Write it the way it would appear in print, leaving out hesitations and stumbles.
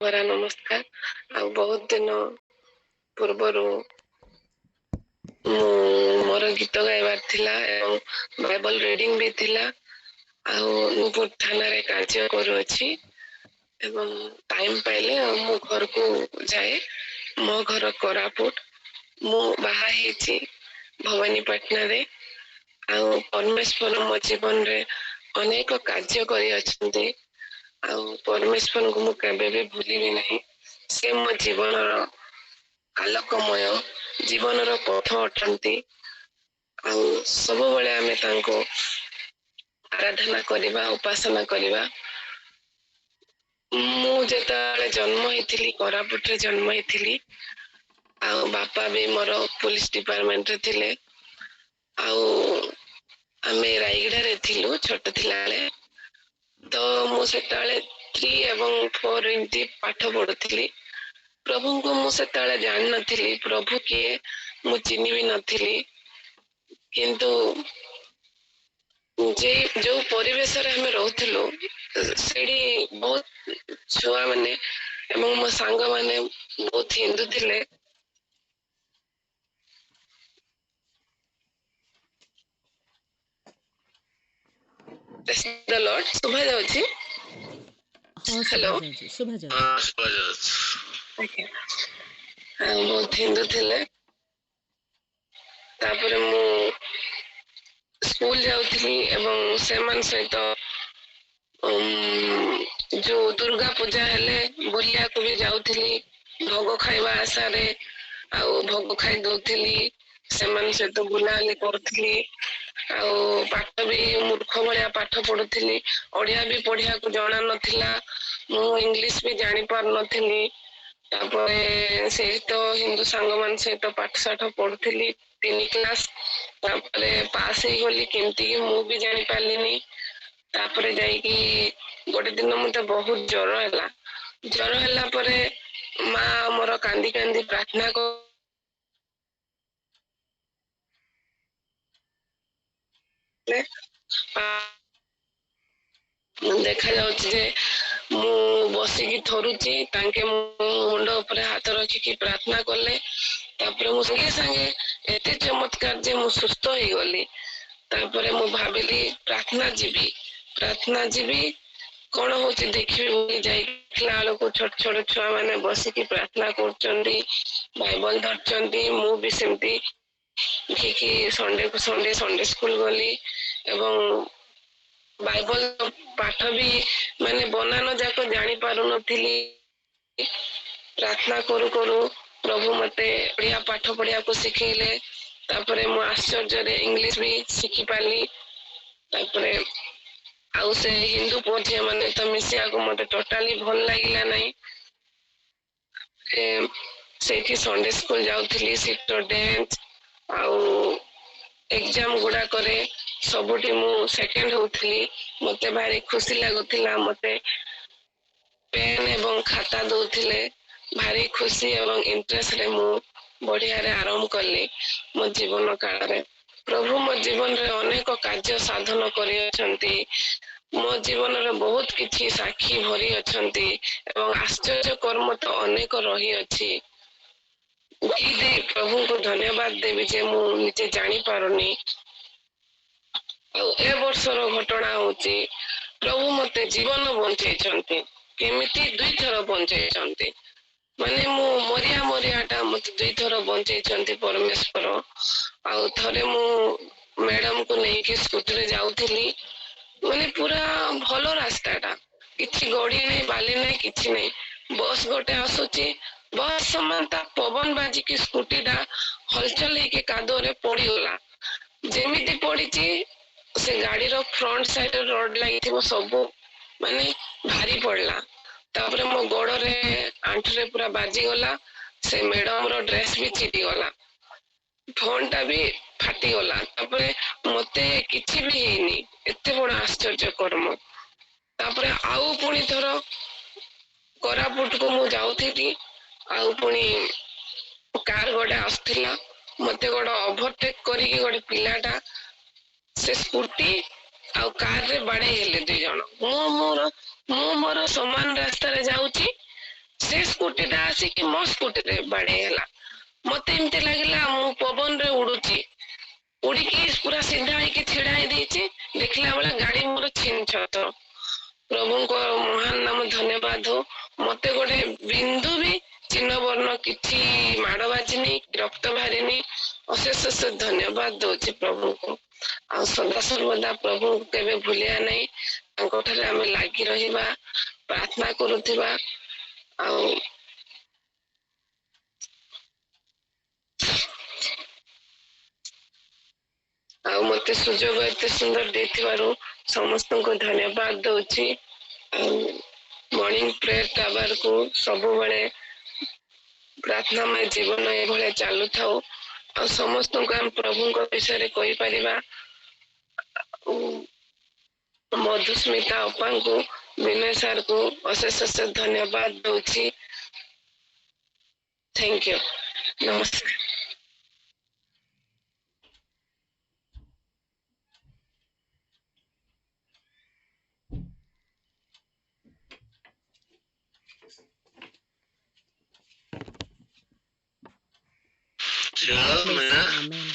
ଭରା ନମସ୍କାର। ଆଉ ବହୁତ ଦିନ ପୂର୍ବରୁ ମୋର ଗୀତ ଗାଇବାର ଥିଲା ଏବଂ ବାଇବଲ ରିଡିଂ ବି ଥିଲା। ଆଉ ମୁଁ ଥାନାରେ କାର୍ଯ୍ୟ କରୁଅଛି ଏବଂ ଟାଇମ ପାଇଲେ ମୁଁ ଘରକୁ ଯାଏ। ମୋ ଘର କୋରାପୁଟ। ମୁଁ ବାହା ହେଇଛି ଭବାନୀପାଟଣାରେ। ଆଉ ପରମେଶ୍ୱର ମୋ ଜୀବନରେ ଅନେକ କାର୍ଯ୍ୟ କରି ଅଛନ୍ତି। ଆଉ ପରମେଶ୍ୱରଙ୍କୁ ମୁଁ କେବେ ବି ଭୁଲିବି ନାହିଁ। ସେ ମୋ ଜୀବନର ଆଲୋକମୟ, ଜୀବନର ପଥ ଅଟନ୍ତି। ଆଉ ସବୁବେଳେ ଆମେ ତାଙ୍କୁ ଆରାଧନା କରିବା, ଉପାସନା କରିବା। ମୁଁ ଯେତେବେଳେ ଜନ୍ମ ହେଇଥିଲି କୋରାପୁଟରେ ଜନ୍ମ ହେଇଥିଲି। ଆଉ ବାପା ବି ମୋର ପୋଲିସ ଡିପାର୍ଟମେଣ୍ଟରେ ଥିଲେ। ଆଉ ଆମେ ରାୟଗଡାରେ ଥିଲୁ ଛୋଟ ଥିଲାବେଳେ। ତ ମୁଁ ସେତେବେଳେ 3 ଏବଂ 4 ଏମତି ପାଠ ପଢୁଥିଲି। ପ୍ରଭୁଙ୍କୁ ମୁଁ ସେତେବେଳେ ଜାଣିନଥିଲି ପ୍ରଭୁ କିଏ ମୁଁ ଚିହ୍ନି ବି ନଥିଲି। କିନ୍ତୁ ଯୋଉ ପରିବେଶରେ ଆମେ ରହୁଥିଲୁ ସେଠି ବହୁତ ଛୁଆ ମାନେ ଏବଂ ମୋ ସାଙ୍ଗ ମାନେ ବହୁତ ହିନ୍ଦୁ ଥିଲେ। ଶୁଭା ଯାଉଛି? ହଁ ହ୍ୟାଲୋ। ଶୁଭା ଯାଉଛି ଶୁଭା ଯାଉଛି। ହଁ ଶୁଭାଯାଉଛି। ଆଜ୍ଞା। ବହୁତ ହିନ୍ଦୁ ଥିଲେ। ତାପରେ ମୁଁ ସ୍କୁଲ ଯାଉଥିଲି ଏବଂ ସେମାନେ ସହିତ ଯୋଉ ଦୁର୍ଗା ପୂଜା ହେଲେ ବୁଲିବାକୁ ବି ଯାଉଥିଲି। ଭୋଗ ଖାଇବା ଆଶାରେ ଆଉ ଭୋଗ ଖାଇ ଦଉଥିଲି। ସେମାନଙ୍କ ସହିତ ବୁଲାବୁଲି କରୁଥିଲି। ଆଉ ପାଠ ବି ମୂର୍ଖ ଭଳିଆ ପାଠ ପଢୁଥିଲି। ଓଡିଆ ବି ପଢିବାକୁ ଜଣା ନଥିଲା। ମୁଁ ଇଂଲିଶ ବି ଜାଣି ପାରୁନଥିଲି। ତାପରେ ସେଇ ତ ହିନ୍ଦୁ ସାଙ୍ଗ ମାନଙ୍କ ସହିତ ପାଠ ସାଠ ପଢୁଥିଲି। 3 କ୍ଲାସ ତାପରେ ପାସ୍ ହେଇଗଲି କେମିତି କି ମୁଁ ବି ଜାଣି ପାରିଲିନି। ତାପରେ ଯାଇକି ଗୋଟେ ଦିନ ମତେ ବହୁତ ଜର ହେଲା। ଜର ହେଲା ପରେ ମା ମୋର କାନ୍ଦି କାନ୍ଦି ପ୍ରାର୍ଥନା ଦେଖା ଯାଉଛି ଯେ ମୁଁ ବସିକି ଥରୁଛି। ତାଙ୍କେ ମୋ ମୁଣ୍ଡ ଉପରେ ହାତ ରଖିକି ପ୍ରାର୍ଥନା କଲେ। ତାପରେ ମୁଁ ସାଙ୍ଗେ ସାଙ୍ଗେ ଏତେ ଚମତ୍କାର ଯେ ମୁଁ ସୁସ୍ଥ ହେଇଗଲି। ତାପରେ ମୁଁ ଭାବିଲି ପ୍ରାର୍ଥନା ଯିବି। ପ୍ରାର୍ଥନା ଯିବି କଣ ହଉଛି ଦେଖିବି ବୋଲି ଯାଇଥିଲା ବେଳକୁ ଛୋଟ ଛୋଟ ଛୁଆ ମାନେ ବସିକି ପ୍ରାର୍ଥନା କରୁଛନ୍ତି, ବାଇବଲ ଧରିଛନ୍ତି। ମୁଁ ବି ସେମିତି ଉଠିକି ସଣ୍ଡେ ସ୍କୁଲ ଗଲି ଏବଂ ବାଇବଲ ପାଠ ବି ମାନେ ବନାନ ଯାକ ଜାଣି ପାରୁନଥିଲି। ପ୍ରାର୍ଥନା କରୁ କରୁ ପ୍ରଭୁ ମତେ ଓଡିଆ ପାଠ ପଢିବାକୁ ଶିଖେଇଲେ। ତାପରେ ମୁଁ ଆଶ୍ଚର୍ଯ୍ୟରେ ଇଂଲିଶ ବି ଶିଖି ପାରିଲି। ତାପରେ ଆଉ ସେ ହିନ୍ଦୁ ପୁଅ ଝିଅ ମାନେ ତ ମିଶିବାକୁ ମତେ ଟୋଟାଲି ଭଲ ଲାଗିଲା ନାହିଁ। ସେଇଠି ସଣ୍ଡେ ସ୍କୁଲ ଯାଉଥିଲି। ସେଠି ଡ୍ୟାନ୍ସ ଆଉ ଏକ୍ଜାମ ଗୁଡାକରେ ସବୁଠି ମୁଁ ସେକେଣ୍ଡ ହଉଥିଲି। ମତେ ଭାରି ଖୁସି ଲାଗୁଥିଲା। ମତେ ପେନ୍ ଏବଂ ଖାତା ଦଉଥିଲେ। ଭାରି ଖୁସି ଏବଂ ଇଣ୍ଟରେଷ୍ଟରେ ମୁଁ ବଢିଆରେ ଆରମ୍ଭ କଲି ମୋ ଜୀବନ କାଳରେ। ପ୍ରଭୁ ମୋ ଜୀବନରେ ଅନେକ କାର୍ଯ୍ୟ ସାଧନ କରିଅଛନ୍ତି। ମୋ ଜୀବନରେ ବହୁତ କିଛି ସାକ୍ଷୀ ଭରି ଅଛନ୍ତି ଏବଂ ଆଶ୍ଚର୍ଯ୍ୟ କର୍ମ ତ ଅନେକ ରହିଅଛି। ପ୍ରଭୁଙ୍କୁ ଧନ୍ୟବାଦ ଦେବି ଯେ ମୁଁ ନିଜେ ଜାଣିପାରୁନି। ଆଉ ଏ ବର୍ଷର ଘଟଣା ହଉଛି ପ୍ରଭୁ ମତେ ଜୀବନ ବଞ୍ଚେଇଛନ୍ତି। କେମିତି 2 ଥର ବଞ୍ଚେଇଛନ୍ତି। ମାନେ ମୁଁ ମରିଆ ଟା ମତେ 2 ଥର ବଞ୍ଚେଇଛନ୍ତି ପରମେଶ୍ଵର। ଆଉ ଥରେ ମୁଁ ମ୍ୟାଡମକୁ ନେଇକି ସ୍କୁଟିରେ ଯାଉଥିଲି। ମାନେ ପୁରା ଭଲ ରାସ୍ତା ଟା କିଛି ଗଡି ନାହିଁ ବାଲି ନାହିଁ କିଛି ନାହିଁ। ବସ୍ ଗୋଟେ ଆସୁଛି। ବସ୍ ସମାନ ତା ପବନ ବାଜିକି ସ୍କୁଟି ଟା ହଲଚଲ ହେଇକି କାଦୁଅରେ ପଡିଗଲା। ଯେମିତି ପଡିଛି ସେ ଗାଡିର ଫ୍ରଣ୍ଟ ସାଇଡ ରଡ ଲାଗିଥିବ ସବୁ ମାନେ ଭାରି ପଡିଲା। ତାପରେ ମୋ ଗୋଡରେ ଆଣ୍ଠୁରେ ପୁରା ବାଜିଗଲା। ସେ ମ୍ୟାଡମ ର ଡ୍ରେସ ବି ଚିରିଗଲା। ଫୋନ ଟା ବି ଫାଟିଗଲା। ତାପରେ ମତେ କିଛି ବି ହେଇନି। ଏତେ ବଡ ଆଶ୍ଚର୍ଯ୍ୟ କର୍ମ। ତାପରେ ଆଉ ପୁଣି ଥର କୋରାପୁଟକୁ ମୁଁ ଯାଉଥିଲି। ଆଉ ପୁଣି କାର ଗୋଟେ ଆସୁଥିଲା। ମତେ ଗୋଟେ ଓଭରଟେକ୍ କରିକି ଗୋଟେ ପିଲାଟା ସେ ସ୍କୁଟି ଆଉ କାର ରେ ବାଡେଇ ହେଲେ 2 ଜଣ। ମୁଁ ମୋର ସମାନ ରାସ୍ତାରେ ଯାଉଛି। से स्कूटी टा आसिक मो स्कूटी रे बाड़े हला मते एमती लगिला मु पवन रे उड़ुची उड़ीकी पूरा सीधा ହେଇକି ଛିଡା ହେଇଯାଇଛି ଦେଖିଲା ବେଳେ ଗାଡି ମୋର ଛିନ ଛତ ପ୍ରଭୁଙ୍କ ମହାନ ନାମ ଧନ୍ୟବାଦ ହଉ ମତେ ଗୋଟେ ବିନ୍ଦୁ ବି ଚିହ୍ନ ବର୍ଣ୍ଣ କିଛି ମାଡ ବାଜିନି ରକ୍ତ ବାହାରିନି ଅଶେଷ ଅଶେଷ ଧନ୍ୟବାଦ ଦଉଛି ପ୍ରଭୁଙ୍କୁ ଆଉ ସଦା ସର୍ବଦା ପ୍ରଭୁଙ୍କୁ କେବେ ଭୁଲିବା ନାହିଁ ତାଙ୍କ ଠାରେ ଆମେ ଲାଗି ରହିବା ପ୍ରାର୍ଥନା କରୁଥିବା ଆଉ ଆଉ ମତେ ସୁଯୋଗ ଏତେ ସୁନ୍ଦର ଦେଇଥିବାରୁ ସମସ୍ତଙ୍କୁ ଧନ୍ୟବାଦ ଦଉଛି ଆଉ ମର୍ଣ୍ଣିଂ ପ୍ରେୟର ଟାୱାରକୁ ସବୁବେଳେ ପ୍ରାର୍ଥନାମୟ ଜୀବନ ଏଭଳିଆ ଚାଲୁଥାଉ ଆଉ ସମସ୍ତଙ୍କୁ ଆମେ ପ୍ରଭୁଙ୍କ ବିଷୟରେ କହିପାରିବା ମଧୁସ୍ମିତା ଅପାଙ୍କୁ ବିନୟ ସାରକୁ ଅଶେଷ ଅଶେଷ ଧନ୍ୟବାଦ ଦଉଛି ଥ୍ୟାଙ୍କ ୟୁ ନମସ୍କାର God bless you. Amen.